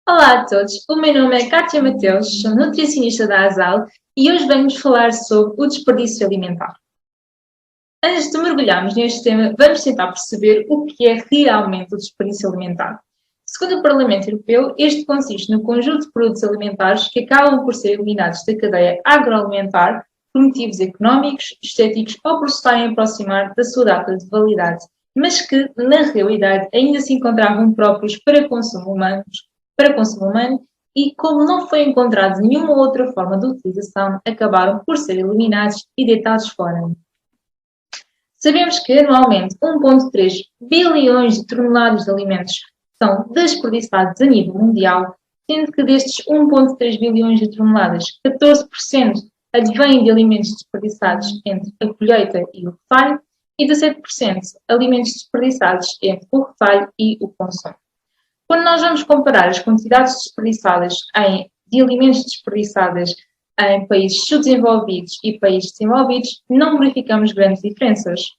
Olá a todos, o meu nome é Kátia Mateus, sou nutricionista da ASAL e hoje venho-vos falar sobre o desperdício alimentar. Antes de mergulharmos neste tema, vamos tentar perceber o que é realmente o desperdício alimentar. Segundo o Parlamento Europeu, este consiste no conjunto de produtos alimentares que acabam por ser eliminados da cadeia agroalimentar por motivos económicos, estéticos ou por se estarem a aproximar da sua data de validade, mas que, na realidade, ainda se encontravam próprios para consumo humano e, como não foi encontrado nenhuma outra forma de utilização, acabaram por ser eliminados e deitados fora. Sabemos que, anualmente, 1,3 bilhões de toneladas de alimentos são desperdiçados a nível mundial, sendo que destes 1,3 bilhões de toneladas, 14% advêm de alimentos desperdiçados entre a colheita e o retalho, e 17% alimentos desperdiçados entre o retalho e o consumo. Quando nós vamos comparar as quantidades desperdiçadas de alimentos desperdiçadas em países subdesenvolvidos e países desenvolvidos, não verificamos grandes diferenças.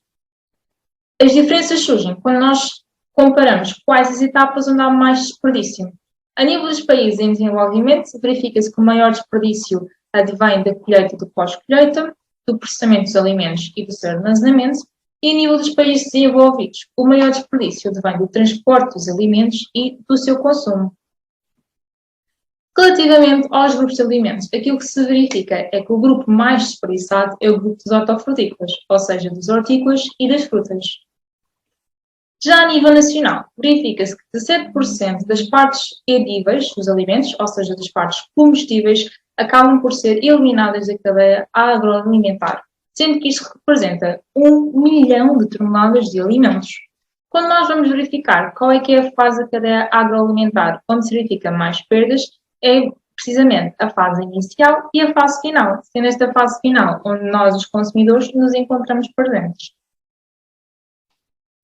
As diferenças surgem quando nós comparamos quais as etapas onde há mais desperdício. A nível dos países em desenvolvimento, verifica-se que o maior desperdício advém da colheita e do pós-colheita, do processamento dos alimentos e do seu armazenamento, e a nível dos países desenvolvidos, o maior desperdício advém do transporte dos alimentos e do seu consumo. Relativamente aos grupos de alimentos, aquilo que se verifica é que o grupo mais desperdiçado é o grupo dos hortofrutícolas, ou seja, dos hortícolas e das frutas. Já a nível nacional, verifica-se que 17% das partes edíveis dos alimentos, ou seja, das partes comestíveis, acabam por ser eliminadas da cadeia agroalimentar, sendo que isto representa 1 milhão de toneladas de alimentos. Quando nós vamos verificar qual é que é a fase da cadeia agroalimentar onde se verifica mais perdas, é precisamente a fase inicial e a fase final, sendo esta fase final onde nós, os consumidores, nos encontramos presentes.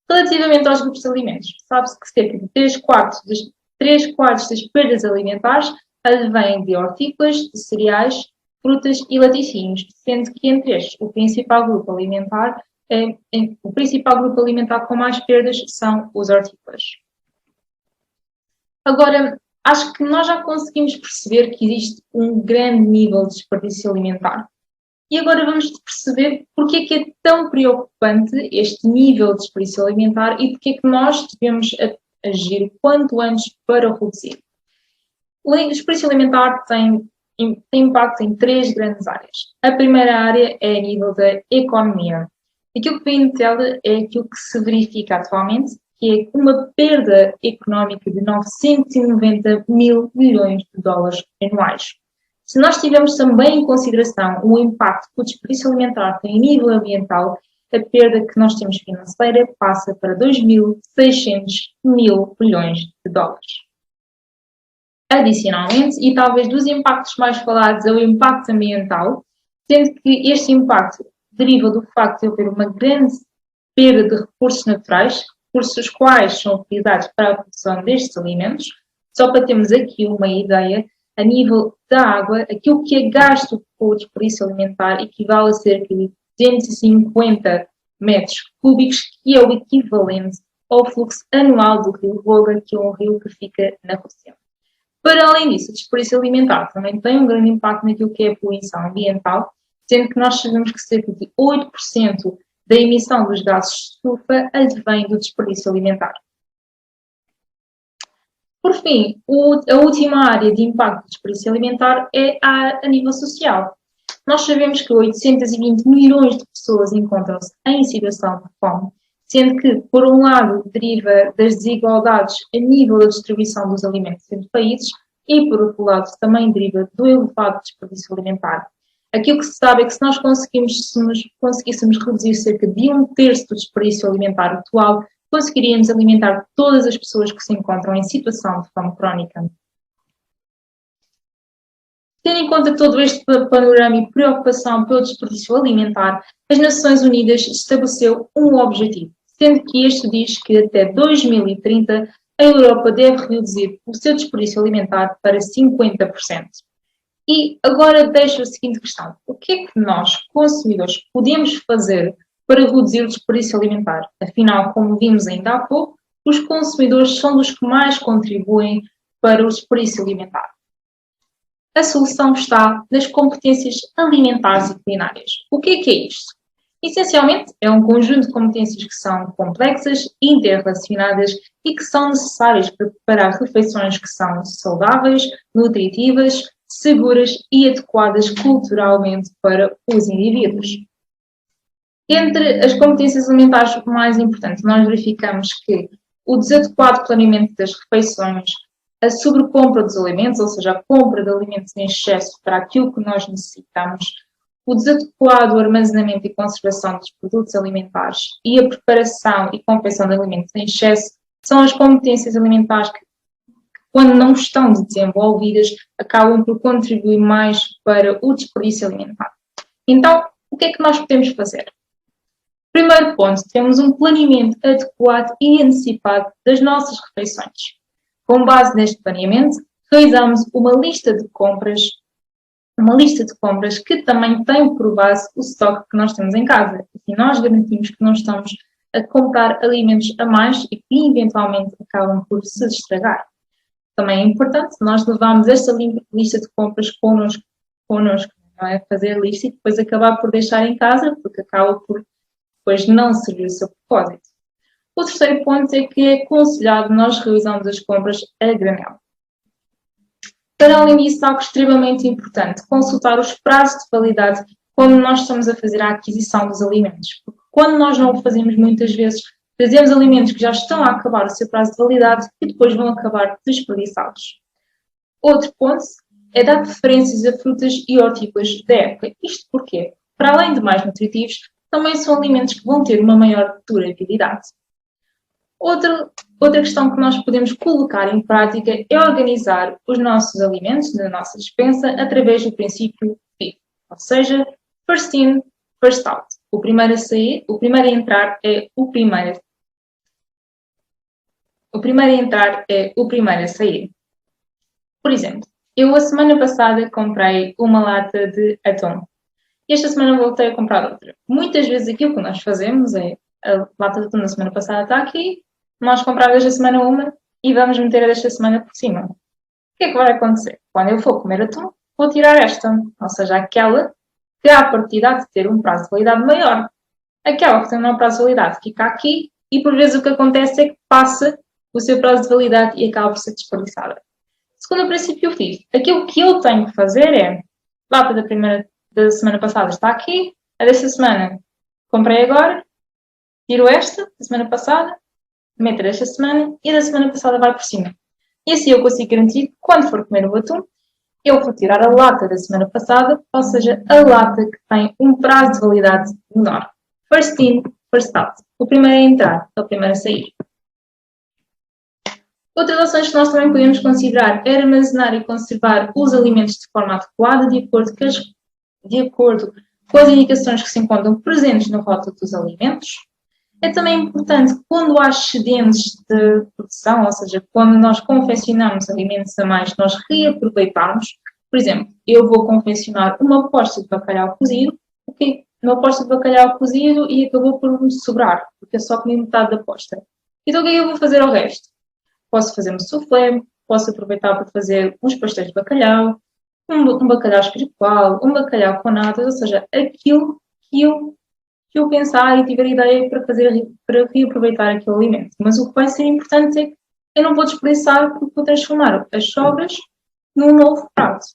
Relativamente aos grupos de alimentos, sabe-se que cerca de 3/4 das perdas alimentares advêm de hortícolas, de cereais, frutas e laticínios, sendo que entre estes o principal grupo alimentar com mais perdas são os hortícolas. Agora, acho que nós já conseguimos perceber que existe um grande nível de desperdício alimentar. E agora vamos perceber porque é que é tão preocupante este nível de desperdício alimentar e porque é que nós devemos agir o quanto antes para o reduzir. O desperdício alimentar tem impacto em 3 grandes áreas. A primeira área é a nível da economia. Aquilo que vem dela é aquilo que se verifica atualmente, que é uma perda económica de 990 mil milhões de dólares anuais. Se nós tivermos também em consideração o impacto que o desperdício alimentar tem a nível ambiental, a perda que nós temos financeira passa para 2.600 mil milhões de dólares. Adicionalmente, e talvez dos impactos mais falados, é o impacto ambiental, sendo que este impacto deriva do facto de haver uma grande perda de recursos naturais, recursos os quais são utilizados para a produção destes alimentos. Só para termos aqui uma ideia, a nível da água, aquilo que é gasto com o desperdício alimentar equivale a cerca de 250 metros cúbicos, que é o equivalente ao fluxo anual do rio Volga, que é um rio que fica na Rússia. Para além disso, o desperdício alimentar também tem um grande impacto naquilo que é a poluição ambiental, sendo que nós sabemos que cerca de 8% da emissão dos gases de estufa advém do desperdício alimentar. Por fim, a última área de impacto do desperdício alimentar é a nível social. Nós sabemos que 820 milhões de pessoas encontram-se em situação de fome, sendo que, por um lado, deriva das desigualdades a nível da distribuição dos alimentos entre países e, por outro lado, também deriva do elevado desperdício alimentar. Aquilo que se sabe é que se nós conseguíssemos reduzir cerca de 1/3 do desperdício alimentar atual, conseguiríamos alimentar todas as pessoas que se encontram em situação de fome crónica. Tendo em conta todo este panorama e preocupação pelo desperdício alimentar, as Nações Unidas estabeleceu um objetivo, sendo que este diz que até 2030 a Europa deve reduzir o seu desperdício alimentar para 50%. E agora deixo a seguinte questão: o que é que nós, consumidores, podemos fazer para reduzir o desperdício alimentar? Afinal, como vimos ainda há pouco, os consumidores são dos que mais contribuem para o desperdício alimentar? A solução está nas competências alimentares e culinárias. O que é isto? Essencialmente, é um conjunto de competências que são complexas, interrelacionadas e que são necessárias para preparar refeições que são saudáveis, nutritivas, seguras e adequadas culturalmente para os indivíduos. Entre as competências alimentares mais importantes, nós verificamos que o desadequado planeamento das refeições, a sobrecompra dos alimentos, ou seja, a compra de alimentos em excesso para aquilo que nós necessitamos, o desadequado armazenamento e conservação dos produtos alimentares e a preparação e confecção de alimentos em excesso são as competências alimentares que, quando não estão desenvolvidas, acabam por contribuir mais para o desperdício alimentar. Então, o que é que nós podemos fazer? Primeiro ponto, temos um planeamento adequado e antecipado das nossas refeições. Com base neste planeamento, realizamos uma lista de compras que também tem por base o estoque que nós temos em casa. E nós garantimos que não estamos a comprar alimentos a mais e que eventualmente acabam por se estragar. Também é importante nós levarmos esta lista de compras connosco, não é? Fazer a lista e depois acabar por deixar em casa, porque acaba por depois não servir o seu propósito. O terceiro ponto é que é aconselhado nós realizarmos as compras a granel. Para além disso, algo extremamente importante, consultar os prazos de validade quando nós estamos a fazer a aquisição dos alimentos. Porque quando nós não o fazemos muitas vezes, trazemos alimentos que já estão a acabar o seu prazo de validade e depois vão acabar desperdiçados. Outro ponto é dar preferências a frutas e hortícolas da época. Isto porquê? Para além de mais nutritivos, também são alimentos que vão ter uma maior durabilidade. Outra questão que nós podemos colocar em prática é organizar os nossos alimentos na nossa despensa através do princípio FIF, ou seja, first in, first out. O primeiro a sair, o primeiro a entrar é o primeiro. O primeiro a entrar é o primeiro a sair. Por exemplo, eu a semana passada comprei uma lata de atum. E esta semana voltei a comprar outra. Muitas vezes aquilo que nós fazemos é a lata de atum da semana passada está aqui, nós compramos esta semana uma e vamos meter a desta semana por cima. O que é que vai acontecer? Quando eu for comer atum, vou tirar esta, ou seja, aquela que à partida há de ter um prazo de validade maior. Aquela que tem um prazo de validade fica aqui e por vezes o que acontece é que passa o seu prazo de validade e acaba por ser desperdiçada. Segundo o princípio FIF, aquilo que eu tenho que fazer é, a lata da semana passada está aqui, a desta semana comprei agora, tiro esta da semana passada, meto esta semana e a da semana passada vai por cima. E assim eu consigo garantir que quando for comer o atum, eu vou tirar a lata da semana passada, ou seja, a lata que tem um prazo de validade menor. First in, first out. O primeiro a entrar é o primeiro a sair. Outras ações que nós também podemos considerar é armazenar e conservar os alimentos de forma adequada, de acordo com as indicações que se encontram presentes no rótulo dos alimentos. É também importante que quando há excedentes de produção, ou seja, quando nós confeccionamos alimentos a mais, nós reaproveitarmos. Por exemplo, eu vou confeccionar uma posta de bacalhau cozido, uma posta de bacalhau cozido e acabou por me sobrar, porque eu só comi metade da posta. Então o que é que eu vou fazer ao resto? Posso fazer um soufflé, posso aproveitar para fazer uns pastéis de bacalhau, um bacalhau espiritual, um bacalhau com natas, ou seja, aquilo que eu pensar e tiver ideia para reaproveitar aquele alimento. Mas o que vai ser importante é que eu não vou desperdiçar porque vou transformar as sobras num novo prato.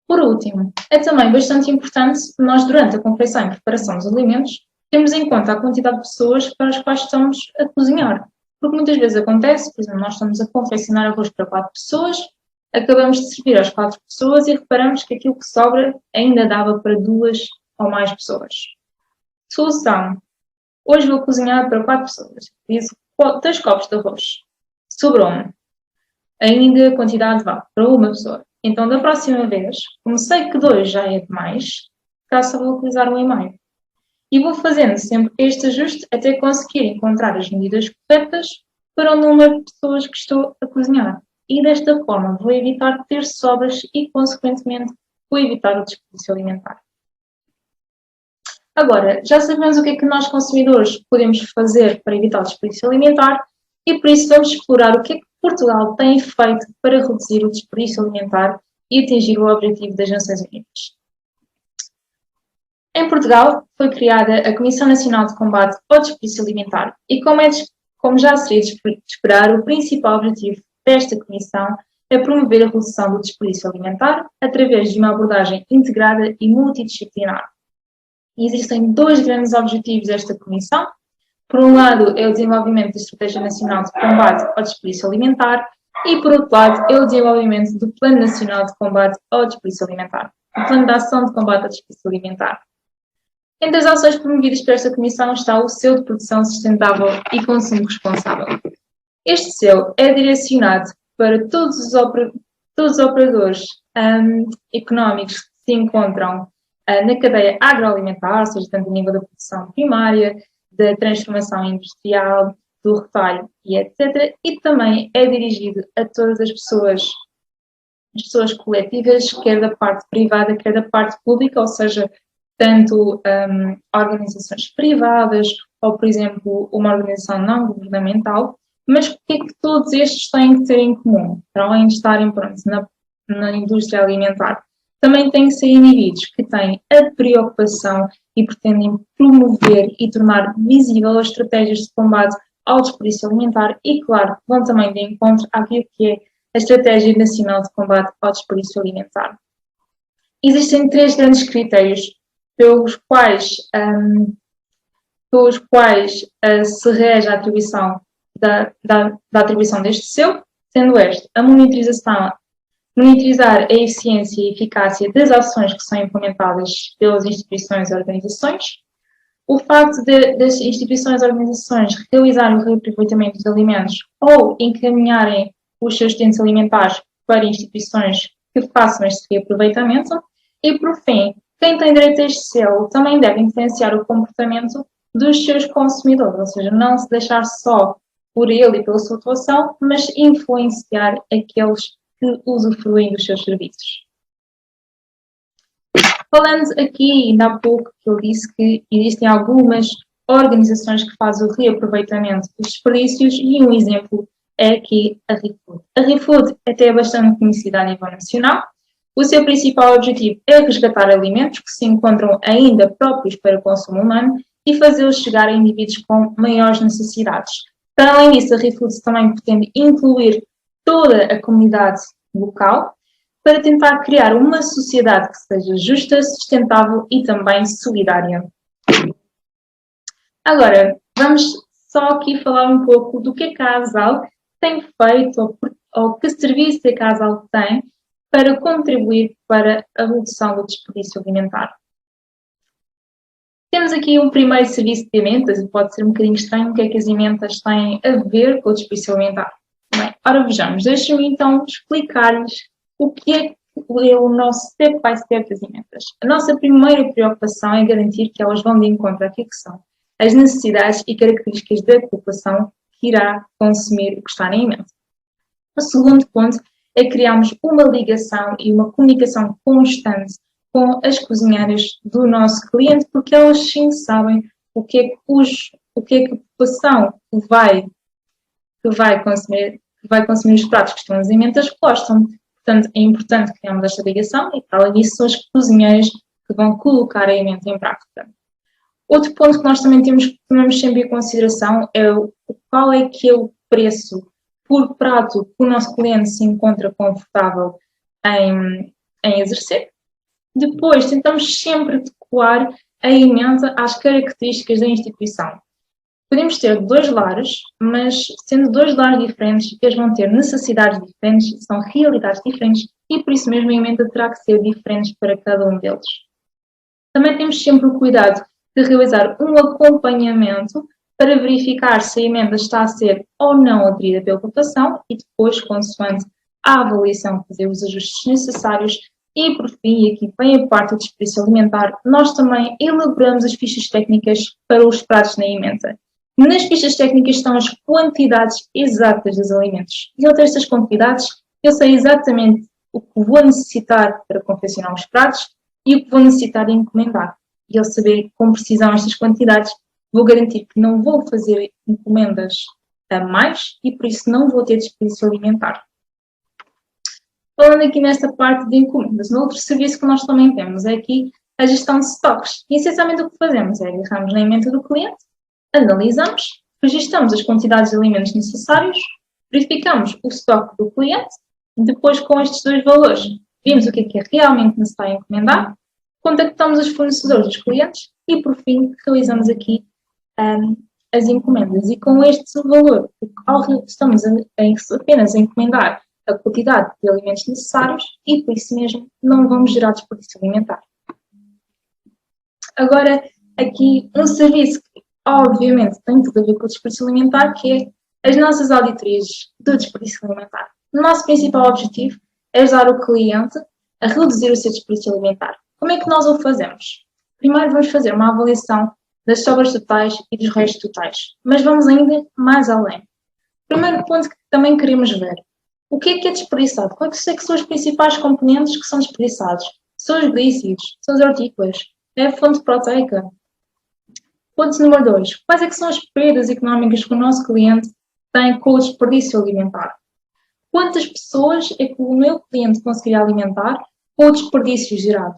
Por último, é também bastante importante nós, durante a confecção e preparação dos alimentos, termos em conta a quantidade de pessoas para as quais estamos a cozinhar. Porque muitas vezes acontece, por exemplo, nós estamos a confeccionar arroz para 4 pessoas, acabamos de servir às 4 pessoas e reparamos que aquilo que sobra ainda dava para 2 ou mais pessoas. Solução. Hoje vou cozinhar para 4 pessoas. Fiz 2 copos de arroz. Sobrou-me. Ainda a quantidade vá para uma pessoa. Então, da próxima vez, como sei que 2 já é demais, cá só vou utilizar 1,5. E vou fazendo sempre este ajuste até conseguir encontrar as medidas corretas para o número de pessoas que estou a cozinhar. E desta forma vou evitar ter sobras e, consequentemente, vou evitar o desperdício alimentar. Agora, já sabemos o que é que nós consumidores podemos fazer para evitar o desperdício alimentar e por isso vamos explorar o que é que Portugal tem feito para reduzir o desperdício alimentar e atingir o objetivo das Nações Unidas. Em Portugal foi criada a Comissão Nacional de Combate ao Desperdício Alimentar e, como já seria de esperar, o principal objetivo desta comissão é promover a redução do desperdício alimentar através de uma abordagem integrada e multidisciplinar. E existem dois grandes objetivos desta comissão. Por um lado, é o desenvolvimento da Estratégia Nacional de Combate ao Desperdício Alimentar e, por outro lado, é o desenvolvimento do Plano Nacional de Combate ao Desperdício Alimentar, o Plano de Ação de Combate ao Desperdício Alimentar. Entre as ações promovidas por esta Comissão está o Selo de Produção Sustentável e Consumo Responsável. Este selo é direcionado para todos os operadores económicos que se encontram na cadeia agroalimentar, ou seja, tanto a nível da produção primária, da transformação industrial, do retalho e etc. E também é dirigido a todas as pessoas coletivas, quer da parte privada, quer da parte pública, ou seja, tanto organizações privadas ou, por exemplo, uma organização não governamental. Mas o que é que todos estes têm que ter em comum, para além de estarem prontos na indústria alimentar? Também têm que ser indivíduos que têm a preocupação e pretendem promover e tornar visível as estratégias de combate ao desperdício alimentar e, claro, vão também de encontro àquilo que é a Estratégia Nacional de Combate ao Desperdício Alimentar. Existem três grandes critérios pelos quais se rege a atribuição da atribuição deste selo, sendo esta a monitorizar a eficiência e eficácia das ações que são implementadas pelas instituições e organizações, o facto das instituições e organizações realizarem o reaproveitamento dos alimentos ou encaminharem os seus utentes alimentares para instituições que façam este reaproveitamento e, por fim, quem tem direito a este selo também deve influenciar o comportamento dos seus consumidores, ou seja, não se deixar só por ele e pela sua atuação, mas influenciar aqueles que usufruem dos seus serviços. Falando aqui, ainda há pouco, que eu disse que existem algumas organizações que fazem o reaproveitamento dos desperdícios e um exemplo é aqui a ReFood. A ReFood até é bastante conhecida a nível nacional. O seu principal objetivo é resgatar alimentos que se encontram ainda próprios para o consumo humano e fazê-los chegar a indivíduos com maiores necessidades. Para além disso, a ReFood também pretende incluir toda a comunidade local para tentar criar uma sociedade que seja justa, sustentável e também solidária. Agora, vamos só aqui falar um pouco do que a ASAL tem feito ou que serviço é que a ASAL tem para contribuir para a redução do desperdício alimentar. Temos aqui um primeiro serviço de emendas, e pode ser um bocadinho estranho o que é que as emendas têm a ver com o desperdício alimentar. Bem, ora vejamos, deixem-me então explicar-lhes o que é o nosso step by step das emendas. A nossa primeira preocupação é garantir que elas vão de encontro àquilo que são as necessidades e características da população que irá consumir o que está na emenda. O segundo ponto é criarmos uma ligação e uma comunicação constante com as cozinheiras do nosso cliente, porque elas sim sabem o que é que a população que vai consumir os pratos que estão nas emendas gostam. Portanto, é importante criarmos esta ligação e, para além disso, são as cozinheiras que vão colocar a emenda em prática. Outro ponto que nós também tomamos sempre em consideração é qual é que é o preço por prato que o nosso cliente se encontra confortável em exercer. Depois, tentamos sempre adequar a emenda às características da instituição. Podemos ter dois lares, mas sendo dois lares diferentes, eles vão ter necessidades diferentes, são realidades diferentes e por isso mesmo a emenda terá que ser diferente para cada um deles. Também temos sempre o cuidado de realizar um acompanhamento para verificar se a emenda está a ser ou não aderida pela população e depois, consoante a avaliação, fazer os ajustes necessários. E, por fim, e aqui vem a parte do desperdício alimentar, nós também elaboramos as fichas técnicas para os pratos na emenda. Nas fichas técnicas estão as quantidades exatas dos alimentos. E ao ter estas quantidades, eu sei exatamente o que vou necessitar para confeccionar os pratos e o que vou necessitar de encomendar. E ao saber com precisão estas quantidades, vou garantir que não vou fazer encomendas mais e por isso não vou ter desperdício alimentar. Falando aqui nesta parte de encomendas, no outro serviço que nós também temos é aqui a gestão de estoques. E essencialmente o que fazemos é agarramos na emenda do cliente, analisamos, registramos as quantidades de alimentos necessários, verificamos o estoque do cliente, depois com estes dois valores vimos o que é realmente necessário encomendar, contactamos os fornecedores dos clientes e por fim realizamos aqui as encomendas. E com este valor, estamos apenas a encomendar a quantidade de alimentos necessários e por isso mesmo não vamos gerar desperdício alimentar. Agora, aqui um serviço que obviamente tem tudo a ver com o desperdício alimentar, que é as nossas auditorias do desperdício alimentar. O nosso principal objetivo é ajudar o cliente a reduzir o seu desperdício alimentar. Como é que nós o fazemos? Primeiro vamos fazer uma avaliação das sobras totais e dos restos totais, mas vamos ainda mais além. Primeiro ponto que também queremos ver. O que é desperdiçado? Quais é que são os principais componentes que são desperdiçados? São os glícidos, são as hortícolas, é a fonte proteica. Ponto número 2. Quais é que são as perdas económicas que o nosso cliente tem com o desperdício alimentar? Quantas pessoas é que o meu cliente conseguiria alimentar com o desperdício gerado?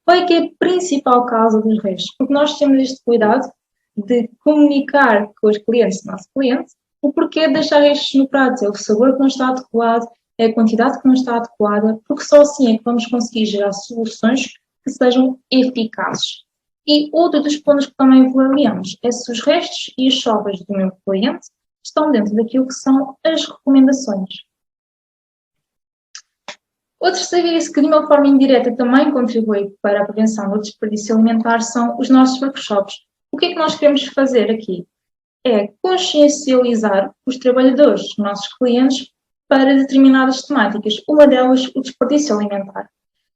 Qual é que é a principal causa dos restos? Porque nós temos este cuidado de comunicar com os clientes do nosso cliente o porquê de deixar restos no prato. É o sabor que não está adequado, é a quantidade que não está adequada, porque só assim é que vamos conseguir gerar soluções que sejam eficazes. E outro dos pontos que também avaliamos é se os restos e as sobras do meu cliente estão dentro daquilo que são as recomendações. Outro serviço que de uma forma indireta também contribui para a prevenção do desperdício alimentar são os nossos workshops. O que é que nós queremos fazer aqui? É consciencializar os trabalhadores, os nossos clientes, para determinadas temáticas. Uma delas, o desperdício alimentar.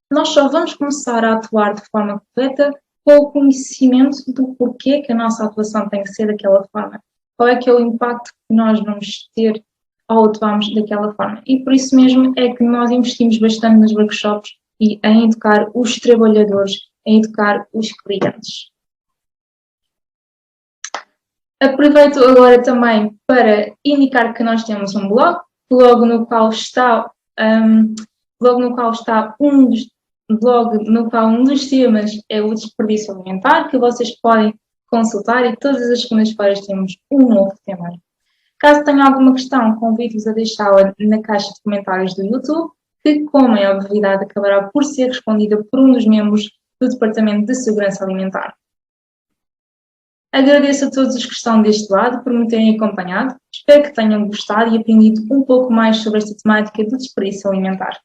Nós só vamos começar a atuar de forma correta com o conhecimento do porquê que a nossa atuação tem que ser daquela forma. Qual é que é o impacto que nós vamos ter ao atuarmos daquela forma. E por isso mesmo é que nós investimos bastante nos workshops e em educar os trabalhadores, em educar os clientes. Aproveito agora também para indicar que nós temos um blog no qual está um dos temas é o desperdício alimentar, que vocês podem consultar e todas as segundas-feiras temos um novo tema. Caso tenha alguma questão, convido-vos a deixá-la na caixa de comentários do YouTube, que, como é obviedade, acabará por ser respondida por um dos membros do Departamento de Segurança Alimentar. Agradeço a todos os que estão deste lado por me terem acompanhado. Espero que tenham gostado e aprendido um pouco mais sobre esta temática do desperdício alimentar.